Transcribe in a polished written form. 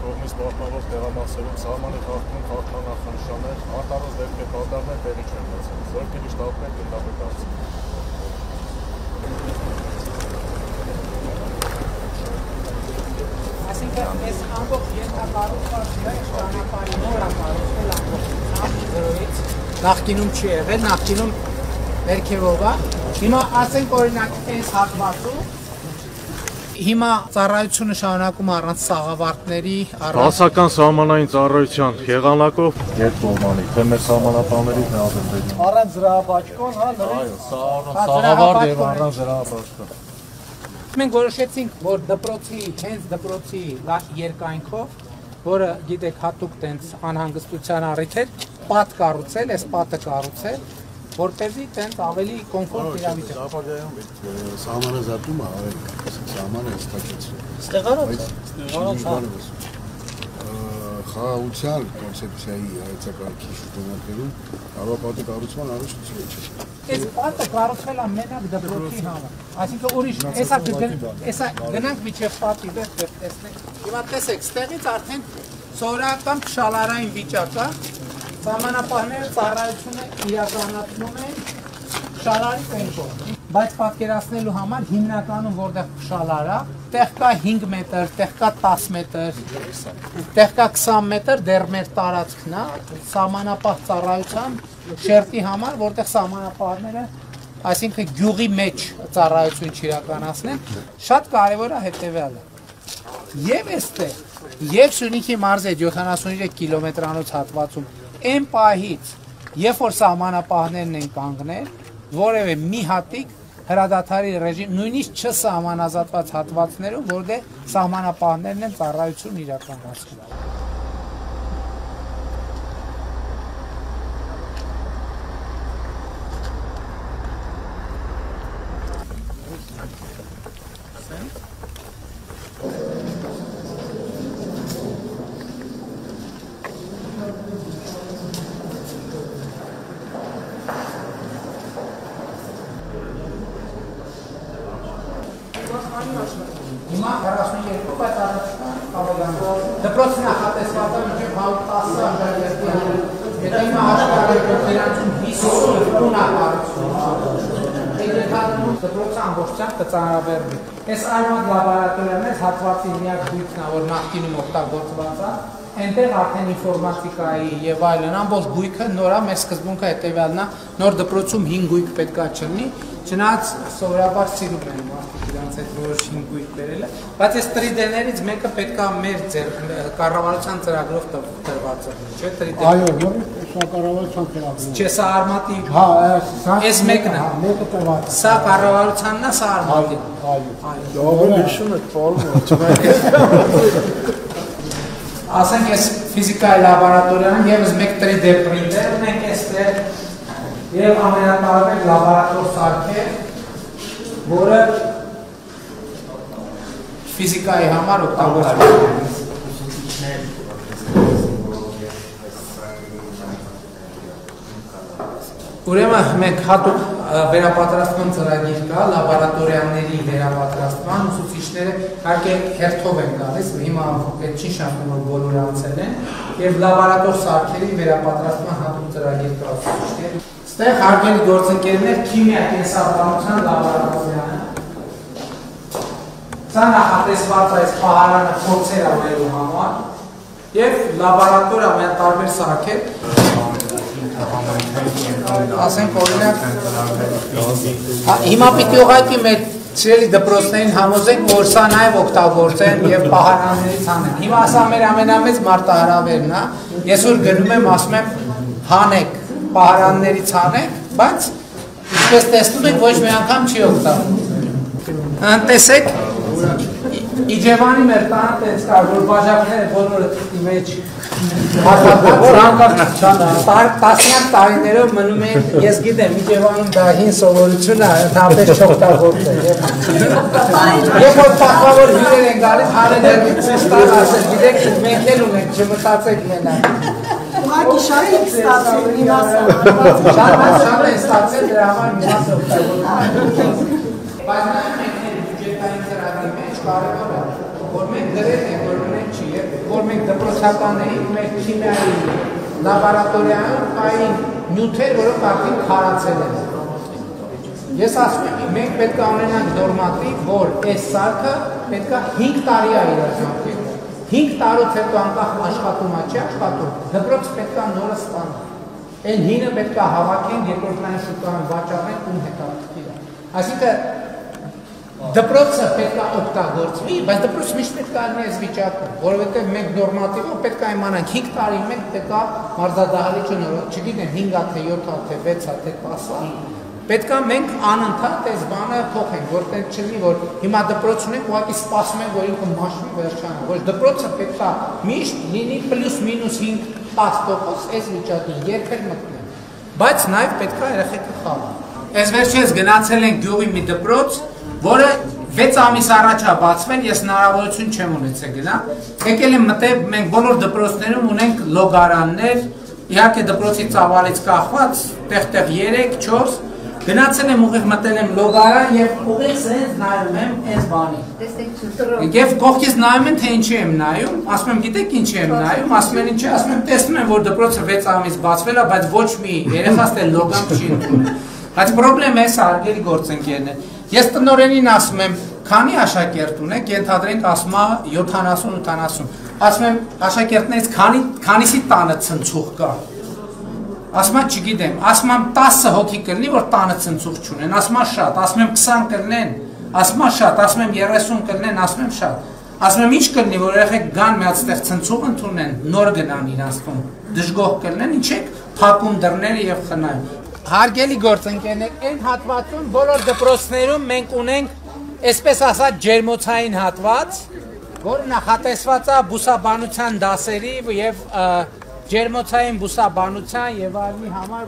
կողմից պահպանող տեղամասերում սահմանի խախտում նախանշաններ, արտարոց դեպքեր պատահներ տեղի չեն ունեցել։ Զորքի շտաբներ գնդապետ դարձել։ Այսինքն այս ամբողջ ենթակառուցվածքը ճանապարհի նորակառուցվել ամբողջությամբ 0-ից նախկինում չի եղել, նախկինում ներքևով է։ Հիմա ասենք օրինակ այս հատվածում հիմա ծառայությունը շարունակում առանց սաղավարտների, Դասական սահմանային ծառայության եղանակով երկկողմանի, թե մեր սահմանապահների թե Ադրբեջանի։ առանց զրահաբաճկոն, հա, Այո, սաղավարտ եւ առանց զրահաբաճկոն։ Մենք որոշեցինք, որ հենց դպրոցի երկայնքով, որը գիտեք հատուկ տենց անհանգստության առիթ էր, պատ կառուցել, այս պատը կառուցել, որպեսզի տենց ավելի կոմֆորտ իրավիճակ։ Ապագայում սահմանազատումը արել, սահմանը հստակեցրել։ Ստեղարոց։ Խաղաղության կոնցեպցիայի հայեցակարգի շրջանակներում արվապատի կառուցման առնչությունը չէ։ Այս պատը կառուցվել է մենակ դպրոցի համար։ Այսինքն ուրիշ, հեսա գնանք միջև պատի վեր տեսնենք։ Հիմա տեսեք, ստեղից արդեն սովորական փշալարային վիճակ է։ Սահմանապահները ծառայությունը իրականացնում են փշալարի տեմպով։ Բայց պատկերացնելու համար հիմնականում որտեղ փշալար է, տեղ կա 5 մետր, տեղ կա 10 մետր, տեղ կա 20 մետր դեռ մեր տարածքն է, սահմանապահ ծառայության շերտի համար, որտեղ սահմանապահները, այսինքն գյուղի մեջ ծառայություն չիրականացնեն, շատ կարևոր է հետևյալը։ Եվ այստեղ, եւ Սյունիքի մարզի 73 կիլոմետրանոց հատվածում այն պահից, երբ որ սահմանապահներն են կանգնել, որևէ մի հատիկ հրադադարի ռեժիմ, նույնիսկ չսահմանազատված հատվածներում, որտեղ սահմանապահներն են ծառայություն իրականացնում։ Հիմա 42 բայց առաջկան ավելանում։ Դպրոցի նախատեսվածը մինչև 110 աշակերտի համար։ Եթե հիմա աշակերտներում 50 տուն է կառուցվում։ Դպրոցը ամբողջությամբ կծանրաբեռնվի։ Այս այլմատ լաբորատորիան է հատվածի միակ գույքն է, որ նախկինում օգտագործված է։ Այնտեղ արդեն ինֆորմատիկայի եւ այլն ամբողջ գույքը նորա մեր սկզբունքը հետեւյալն է, նոր դպրոցում 5 գույք պետքա չլինի, չնայած սովորաբար սիրում են մարդիկ իրանց այդ որոշ 5 գույք բերելը, բայց այս 3D-ներից մեկը պետքա մեր կառավարության ծրագրով տրված է, չէ՞ 3D։ Այո, սա կառավարության ծրագրով։ Չէ, սա արմատի։ Հա, այս մեկն է։ մեկը տրված է։ Սա կառավարությանն է, սա արմատի։ Այո։ Ով հիշում եք ֆորմը, ասենք այս ֆիզիկայի լաբորատորիան եւս մեկ 3D printer ունենք այստեղ եւ ամենատարբեր լաբորատոր սարքեր, որը ֆիզիկայի համար օգտագործվում է։ Ուրեմն մենք հատուկ վերապատրաստման ծրագիր կա, լաբորատորիաների վերապատրաստման, ուսուցիչները իհարկե հերթով են գալիս, հիմա այդ չի շարունակում, որ բոլորը անցել են, եւ լաբորատոր սարքերի վերապատրաստման հատուկ ծրագիր կա ուսուցիչների։ Ստեղ հարգելի գործընկերներ, քիմիա կենսաբանության լաբորատորիան է։ Սա նախատեսված է այս պահարանը փորձեր անելու համար եւ լաբորատոր ամենատարբեր սարքեր ասենք օրինակ հիմա պիտի ուղղակի մեր սիրելի դպրոցներին համոզենք, որ սա նաև օգտագործեն եւ պահարաններից անեն։ Հիմա սա մեր ամենամեծ մարտահրավերն է։ Ես որ գնում եմ, ասում եմ հանեք, պահարաններից հանեք, բայց ինչպես տեսնում եք, ոչ մի անգամ չի օգտագործվում։ Տեսեք, Իջևանի մեր տանը տենց կար, որ բաժակները բոլորը մեջ տասնյակ տարիներով մնում են, ես գիտեմ, Իջևանում դա հին սովորություն է, նապես չօգտագործել։ Երբ որ պահպավոր հյուրեր են գալիս, հանել են ստան ասել, գիտեք, մենք էլ ունենք, չմտածեք մենակ։ Ուղղակի շատ է ստացել, իմասը։ Շատ է ստացել, դրա համար իմասը օգտագործում։ Բայց նաև մենք բյուջետային ծրագրի մեջ կարևոր է, որ մենք դրել ենք, որ ունենք չի երբ որ մենք դպրոցական էինք, մեր քիմիայի լաբորատորիայում կային նյութեր, որոնք արդեն քարացել են։ Ես ասում եմ, մենք պետք է ունենանք նորմատիվ, որ այս սարքը պետք է 5 տարի է իրականացնել։ 5 տարուց հետո անկախ աշխատում է, չի աշխատում, դպրոցը պետք է նորը ստանա։ Այն հինը պետք է հավաքեն, երկրորդային շուկայում վաճառեն ու հետաքրքիր է։ Այսինքն դպրոցը պետք է օգտագործվի, բայց դպրոցը միշտ պետք է լինի այս վիճակում, որովհետև մենք նորմատիվով պետք է իմանանք 5 տարի մեկ պետք է մարզադահլիճը նոր, չգիտեմ 5-ա թե 7-ա թե 6-ա թե 10-ա, պետք է մենք անընդհատ այս բանը փոխենք, որտեղ չլինի, որ հիմա դպրոց ունենք, ուղղակի սպասում ենք, որ ինքը մաշվի վերջանա, որ դպրոցը պետք է միշտ լինի +-5-10% այս վիճակին երբեք մտնեն, բայց նաև պետք է երեխեքը խաղան։ Այս վերջերս գնացել ենք գյուղի մի դպրոց, որը 6 ամիս առաջ է բացվել, ես հնարավորություն չեմ ունեցել գնալ։ Եկել եմ մտել, մենք բոլոր դպրոցներում ունենք լոգարաններ, իհարկե դպրոցի ծավալից կախված, տեղ-տեղ 3-4, գնացել եմ ուղիղ մտել եմ լոգարան եւ ուղիղ սենց նայում եմ այս բանին։ Եվ կողքից նայում են, թե ինչի եմ նայում, ասում եմ, գիտեք ինչի եմ նայում, ասում են ինչի, ասում եմ, տեսնում եմ, որ դպրոցը 6 ամիս բացվել է, բայց ոչ մի երեխաս թե լոգան չի ընդունել։ Բայց պրոբլեմը էս հարգելի գործընկերներ։ Ես տնօրենին ասում եմ, քանի աշակերտ ունեք, ենթադրենք ասում է 70-80, ասում եմ, աշակերտներից քանիսի տանը ցնցուղ կա։ Ասում եմ, չգիտեմ, ասում եմ 10 հոգի կլինի, որ տանը ցնցուղ չունեն, ասում եմ շատ, ասում եմ 20 կլինեն, ասում եմ շատ, ասում եմ 30 կլինեն, ասում եմ շատ։ Ասում եմ ինչ կլինի, որ երեխեք գան մի հատ ստեղ ցնցուղ ընդունեն, նոր գնան իրանց տուն, դժգոհ կլինեն, ինչ եք փակում դռները եւ խնայում։ Հարգելի գործընկերներ, այն հատվածում բոլոր դպրոցներում մենք ունենք, այսպես ասած, ջերմոցային հատված, որը նախատեսված է բուսաբանության դասերի եւ ջերմոցային բուսաբանության եւ այլնի համար